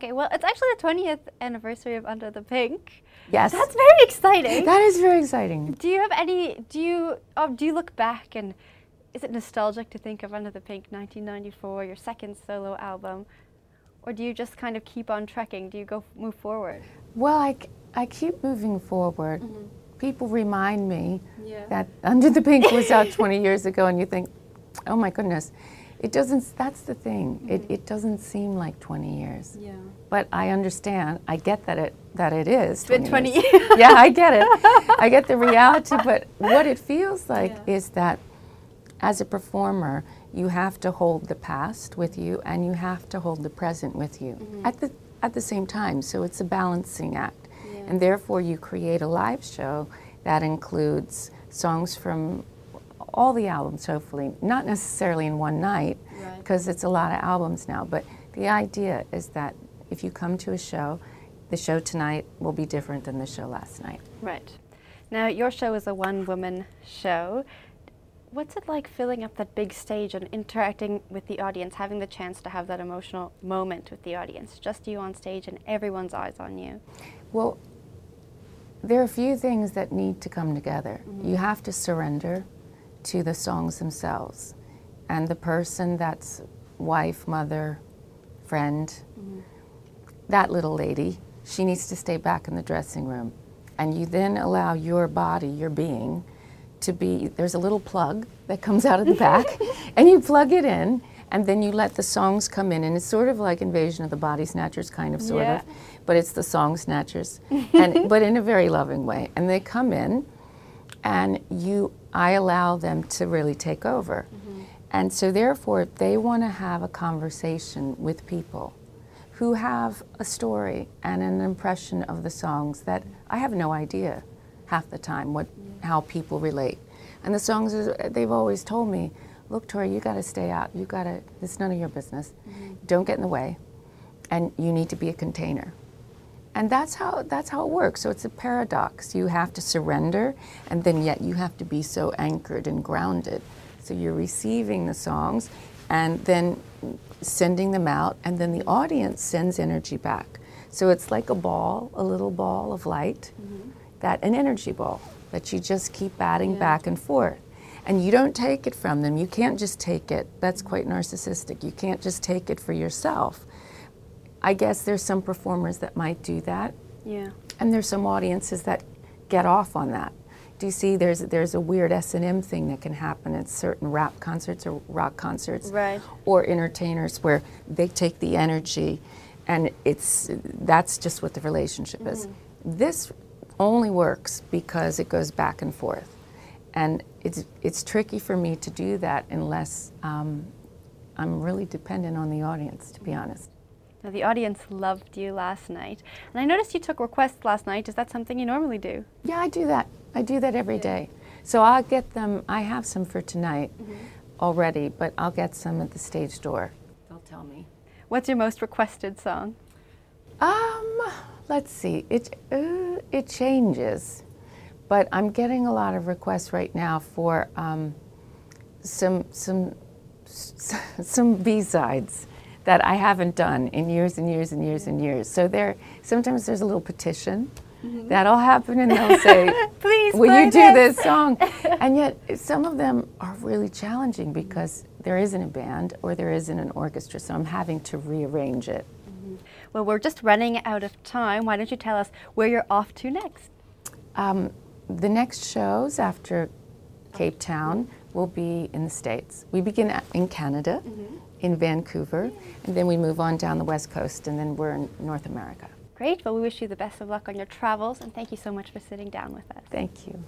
Okay, well, it's actually the 20th anniversary of Under the Pink. Yes. That's very exciting. That is very exciting. Do you have any, do you look back and is it nostalgic to think of Under the Pink 1994, your second solo album? Or do you just kind of keep on trekking? Do you move forward? Well, I keep moving forward. Mm-hmm. People remind me that Under the Pink was out 20 years ago, and you think, oh my goodness. It doesn't, that's the thing. Mm-hmm. It doesn't seem like 20 years. Yeah. But I understand, I get that it is 20 it's been 20 years. Yeah, I get it. I get the reality, but what it feels like is that as a performer, you have to hold the past with you and you have to hold the present with you at the same time. So it's a balancing act. Yeah. And therefore you create a live show that includes songs from all the albums, hopefully, not necessarily in one night, because it's a lot of albums now, but the idea is that if you come to a show, the show tonight will be different than the show last night. Right. Now, your show is a one-woman show. What's it like filling up that big stage and interacting with the audience, having the chance to have that emotional moment with the audience, just you on stage and everyone's eyes on you? Well, there are a few things that need to come together. Mm-hmm. You have to surrender to the songs themselves. And the person that's wife, mother, friend, that little lady, she needs to stay back in the dressing room. And you then allow your body, your being, to be, there's a little plug that comes out of the back, and you plug it in, and then you let the songs come in, and it's sort of like Invasion of the Body Snatchers, kind of, sort of, but it's the Song Snatchers, but in a very loving way. And they come in, and I allow them to really take over. Mm-hmm. And so therefore, they want to have a conversation with people who have a story and an impression of the songs that I have no idea half the time how people relate. And the songs, they've always told me, look, Tori, you got to stay out. You got to, it's none of your business. Mm-hmm. Don't get in the way. And you need to be a container. And that's how it works. So it's a paradox. You have to surrender, and then yet you have to be so anchored and grounded. So you're receiving the songs, and then sending them out, and then the audience sends energy back. So it's like a ball, a little ball of light, an energy ball that you just keep batting back and forth. And you don't take it from them. You can't just take it. That's quite narcissistic. You can't just take it for yourself. I guess there's some performers that might do that. Yeah. And there's some audiences that get off on that. Do you see there's a weird S&M thing that can happen at certain rap concerts or rock concerts or entertainers where they take the energy and that's just what the relationship is. This only works because it goes back and forth. And it's tricky for me to do that unless I'm really dependent on the audience, to be honest. Now, the audience loved you last night. And I noticed you took requests last night. Is that something you normally do? Yeah, I do that. I do that every day. So I'll get them, I have some for tonight already, but I'll get some at the stage door. They'll tell me. What's your most requested song? Let's see. It changes. But I'm getting a lot of requests right now for some B-sides that I haven't done in years and years and years and years. So sometimes there's a little petition that'll happen, and they'll say, please, will you do this song? And yet some of them are really challenging because there isn't a band or there isn't an orchestra, so I'm having to rearrange it. Well, we're just running out of time. Why don't you tell us where you're off to next? The next shows after Cape Town will be in the States. We begin in Canada, in Vancouver, and then we move on down the West Coast, and then we're in North America. Great. Well, we wish you the best of luck on your travels, and thank you so much for sitting down with us. Thank you.